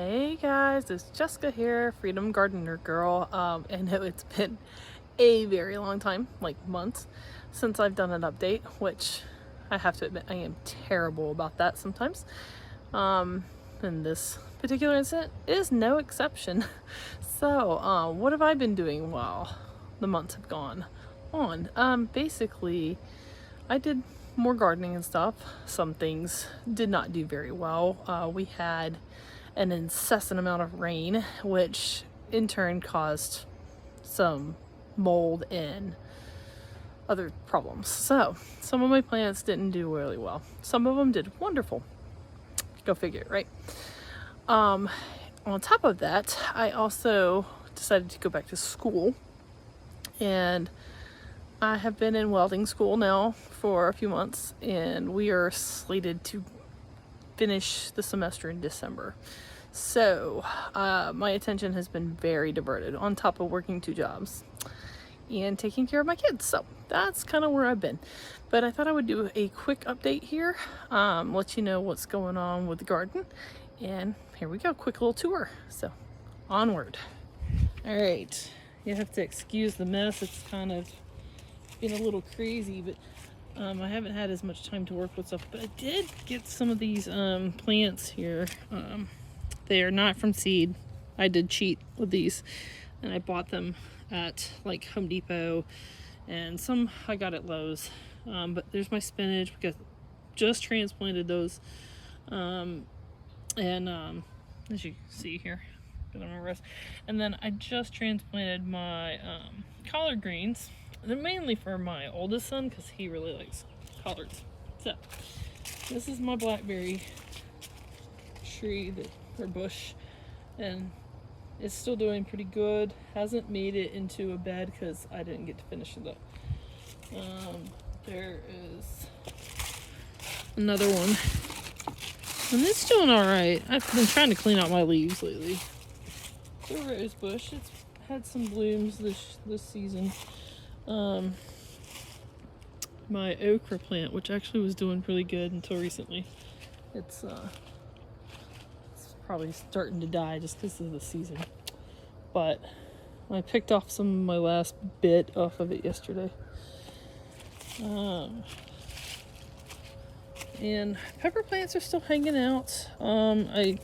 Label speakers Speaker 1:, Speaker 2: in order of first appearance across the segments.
Speaker 1: Hey guys, it's Jessica here, Freedom Gardener Girl. I know it's been a very long time, like months, since I've done an update, which I have to admit I am terrible about that sometimes. And this particular incident is no exception. So, what have I been doing while the months have gone on? Basically, I did more gardening and stuff. Some things did not do very well. We had an incessant amount of rain, which in turn caused some mold and other problems. So some of my plants didn't do really well. Some of them did wonderful. Go figure, right? On top of that, I also decided to go back to school, and I have been in welding school now for a few months, and we are slated to finish the semester in December. So my attention has been very diverted, on top of working 2 jobs and taking care of my kids. So that's kind of where I've been. But I thought I would do a quick update here, let you know what's going on with the garden. And here we go, quick little tour. So onward. All right, you have to excuse the mess. It's kind of been a little crazy, but I haven't had as much time to work with stuff. But I did get some of these plants here. They are not from seed. I did cheat with these, and I bought them at like Home Depot, and some I got at Lowe's. But there's my spinach because just transplanted those, and as you can see here, and then I just transplanted my collard greens. They're mainly for my oldest son because he really likes collards. So this is my blackberry tree or bush, and it's still doing pretty good. Hasn't made it into a bed because I didn't get to finish it up. There is another one, and it's doing all right. I've been trying to clean out my leaves lately. The rose bush, it's had some blooms this season. My okra plant, which actually was doing really good until recently, it's probably starting to die just because of the season. But I picked off some of my last bit off of it yesterday. And pepper plants are still hanging out. I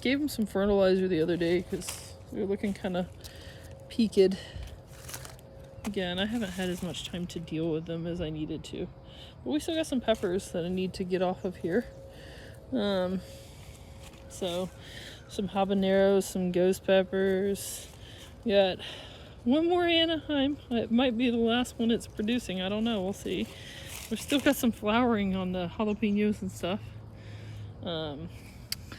Speaker 1: gave them some fertilizer the other day because they were looking kind of peaked. Again, I haven't had as much time to deal with them as I needed to. But we still got some peppers that I need to get off of here. So some habaneros, some ghost peppers. We got one more Anaheim. It might be the last one it's producing. I don't know. We'll see. We've still got some flowering on the jalapenos and stuff.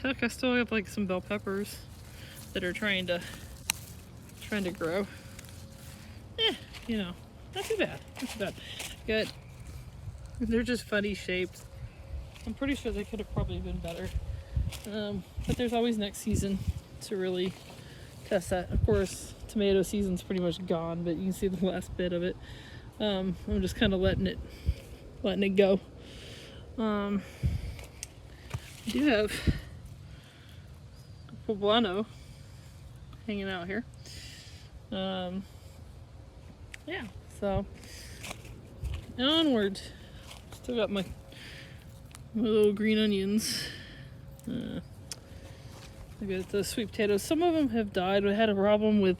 Speaker 1: Heck, I still have like some bell peppers that are trying to grow. Not too bad. Not too bad. Good. They're just funny shapes. I'm pretty sure they could have probably been better. But there's always next season to really test that. Of course, tomato season's pretty much gone, but you can see the last bit of it. I'm just kind of letting it go. I do have a poblano hanging out here. Yeah, so onward. Still got my little green onions. I got the sweet potatoes. Some of them have died. We had a problem with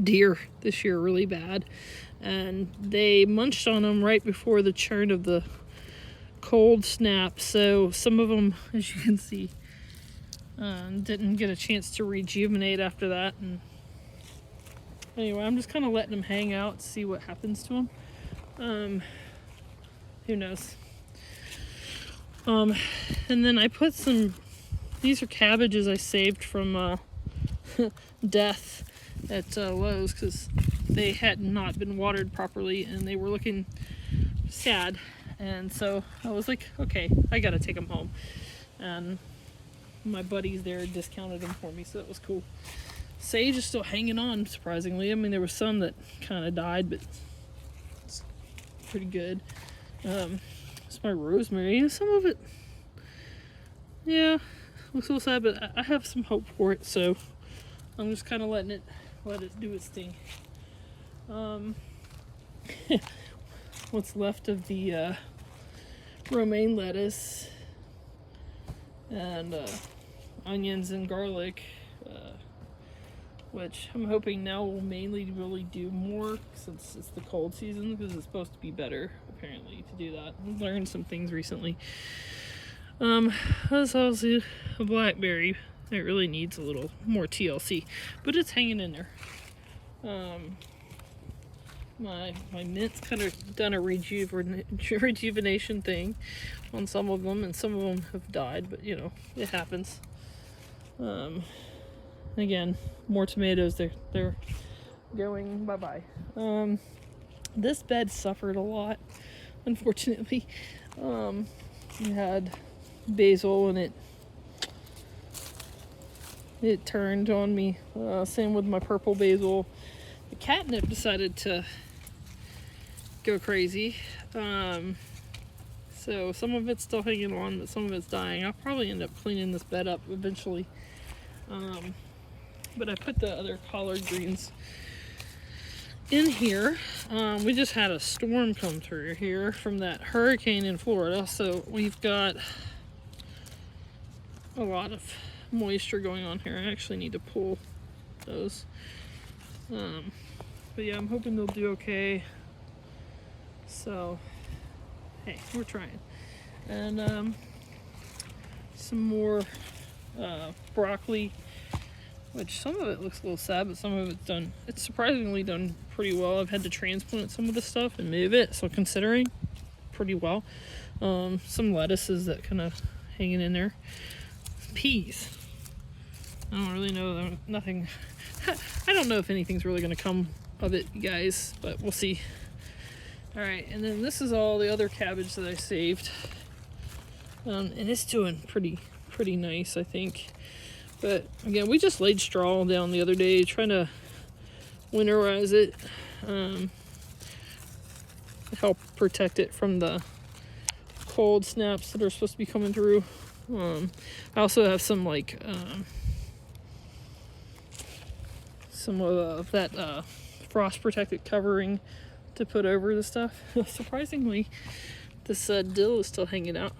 Speaker 1: deer this year really bad, and they munched on them right before the churn of the cold snap. So some of them, as you can see, didn't get a chance to rejuvenate after that. And anyway, I'm just kind of letting them hang out, see what happens to them. Who knows? And then I put these are cabbages I saved from death at Lowe's because they had not been watered properly and they were looking sad. And so I was like, okay, I gotta take them home. And my buddies there discounted them for me, so that was cool. Sage is still hanging on, surprisingly. I mean, there were some that kind of died, but it's pretty good. It's my rosemary. Some of it, yeah, looks a little sad, but I have some hope for it, so I'm just kind of let it do its thing. What's left of the romaine lettuce and onions and garlic, which I'm hoping now will mainly really do more since it's the cold season, because it's supposed to be better apparently to do that. I've learned some things recently. That's also a blackberry. It really needs a little more TLC, but it's hanging in there. My mint's kind of done a rejuvenation thing on some of them, and some of them have died, but you know, it happens. Again, more tomatoes, they're going bye-bye. This bed suffered a lot, unfortunately. We had basil and it turned on me. Same with my purple basil. The catnip decided to go crazy. So some of it's still hanging on, but some of it's dying. I'll probably end up cleaning this bed up eventually. But I put the other collard greens in here. We just had a storm come through here from that hurricane in Florida, so we've got a lot of moisture going on here. I actually need to pull those. But yeah, I'm hoping they'll do okay. So, hey, we're trying. And some more broccoli, which some of it looks a little sad, but some of it's surprisingly done pretty well. I've had to transplant some of the stuff and move it, so considering pretty well. Some lettuces that kind of hanging in there. Peas. I don't really know. Nothing. I don't know if anything's really going to come of it, guys, but we'll see. Alright, and then this is all the other cabbage that I saved. And it's doing pretty nice, I think. But again, we just laid straw down the other day, trying to winterize it, help protect it from the cold snaps that are supposed to be coming through. I also have some some of that frost protected covering to put over the stuff. Surprisingly, this dill is still hanging out.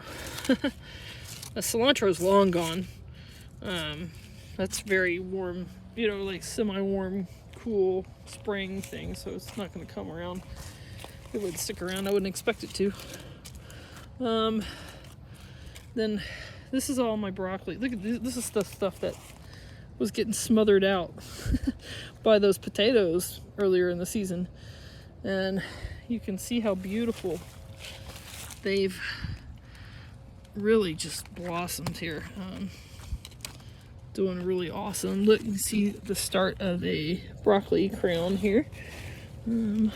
Speaker 1: The cilantro is long gone. That's very warm, you know, like semi-warm, cool spring thing, so it's not going to come around. It wouldn't stick around. I wouldn't expect it to. Then this is all my broccoli. Look at this. This is the stuff that was getting smothered out by those potatoes earlier in the season. And you can see how beautiful they've really just blossomed here. Doing really awesome. Look, you can see the start of a broccoli crown here. Maybe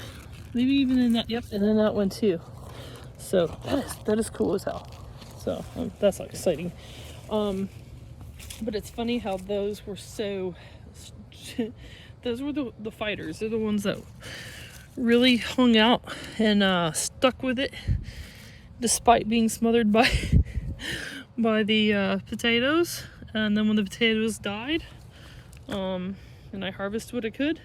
Speaker 1: even in that, yep, and then that one too. So that is cool as hell. So that's exciting. But it's funny how those were so, those were the fighters. They're the ones that really hung out and stuck with it despite being smothered by the potatoes. And then when the potatoes died, and I harvested what I could,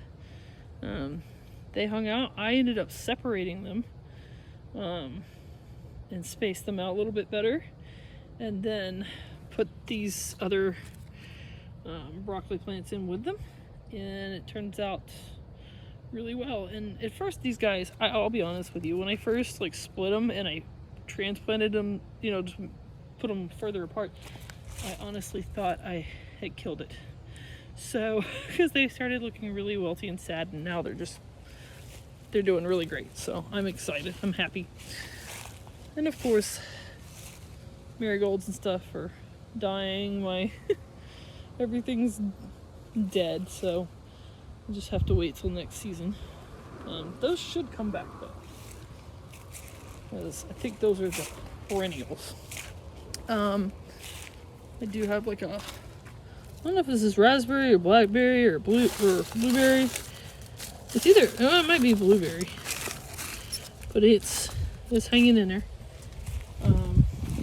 Speaker 1: they hung out. I ended up separating them and spaced them out a little bit better, and then put these other broccoli plants in with them, and it turns out really well. And at first, these guys, I'll be honest with you, when I first split them and I transplanted them, you know, just put them further apart, I honestly thought I had killed it. So, because they started looking really wilty and sad, and now they're doing really great. So I'm excited. I'm happy. And of course, marigolds and stuff are dying. Everything's dead, so I just have to wait till next season. Those should come back though, because I think those are the perennials. I do have I don't know if this is raspberry or blackberry or blueberry. It's either, it might be blueberry, but it's hanging in there.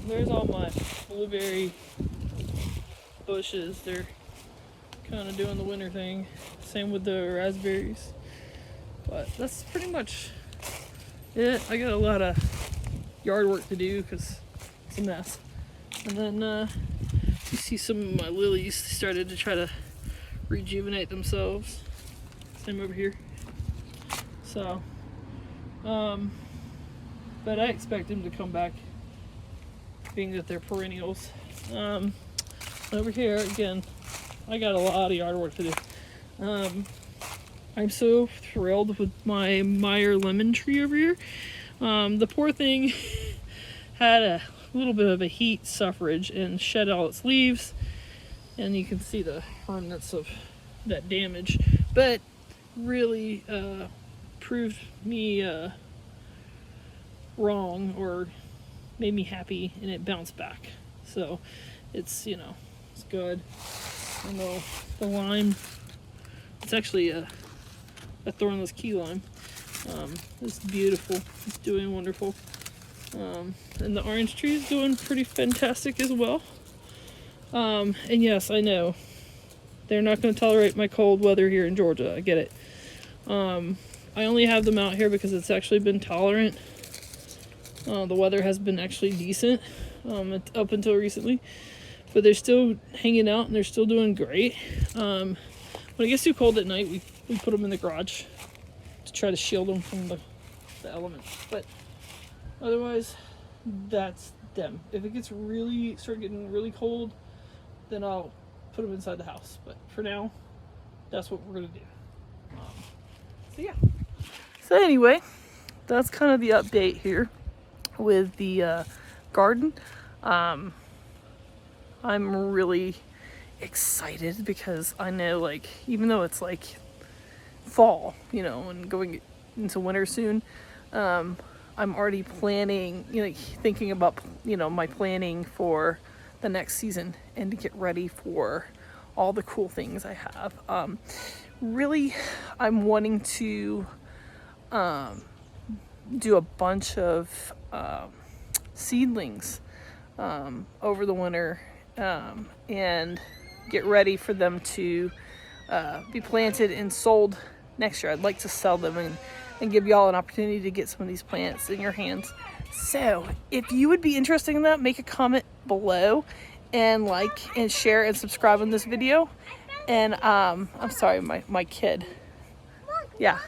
Speaker 1: There's all my blueberry bushes, they're kind of doing the winter thing. Same with the raspberries. But that's pretty much it. I got a lot of yard work to do because it's a mess. And then you see some of my lilies started to try to rejuvenate themselves. Same over here. So, but I expect them to come back, being that they're perennials. Over here, again, I got a lot of yard work to do. I'm so thrilled with my Meyer lemon tree over here. The poor thing had a little bit of a heat suffrage and shed all its leaves, and you can see the remnants of that damage, but really proved me wrong, or made me happy, and it bounced back. So it's, you know, it's good. And the lime, it's actually a thornless key lime. It's beautiful. It's doing wonderful. And the orange tree is doing pretty fantastic as well. And yes, I know they're not going to tolerate my cold weather here in Georgia. I get it. I only have them out here because it's actually been tolerant. The weather has been actually decent up until recently, but they're still hanging out and they're still doing great. When it gets too cold at night, we put them in the garage to try to shield them from the elements. But otherwise, that's them. If it gets start getting really cold, then I'll put them inside the house. But for now, that's what we're gonna do. So yeah. So anyway, that's kind of the update here with the garden. I'm really excited because I know, like, even though it's like fall, you know, and going into winter soon, I'm already planning, you know, thinking about, you know, my planning for the next season and to get ready for all the cool things I have. Really, I'm wanting to do a bunch of seedlings over the winter and get ready for them to be planted and sold next year. I'd like to sell them and give y'all an opportunity to get some of these plants in your hands. So if you would be interested in that, make a comment below and like and share and subscribe on this video. And I'm sorry, my kid. Yeah,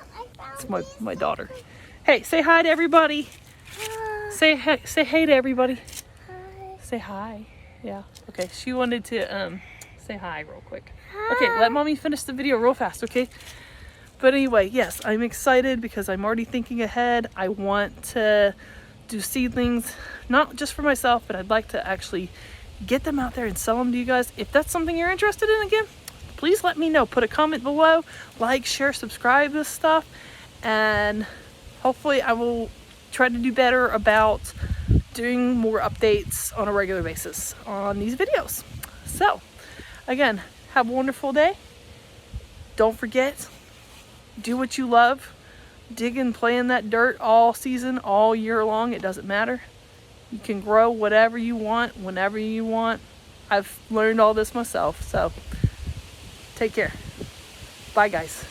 Speaker 1: it's my daughter. Hey, say hi to everybody. Say hey to everybody. Say hi. Yeah. Okay, she wanted to say hi real quick. Okay, let mommy finish the video real fast, okay? But anyway, yes, I'm excited because I'm already thinking ahead. I want to do seedlings, not just for myself, but I'd like to actually get them out there and sell them to you guys. If that's something you're interested in, again, please let me know. Put a comment below, like, share, subscribe this stuff, and hopefully I will try to do better about doing more updates on a regular basis on these videos. So again, have a wonderful day. Don't forget, do what you love. Dig and play in that dirt all season, all year long. It doesn't matter. You can grow whatever you want, whenever you want. I've learned all this myself. So take care. Bye, guys.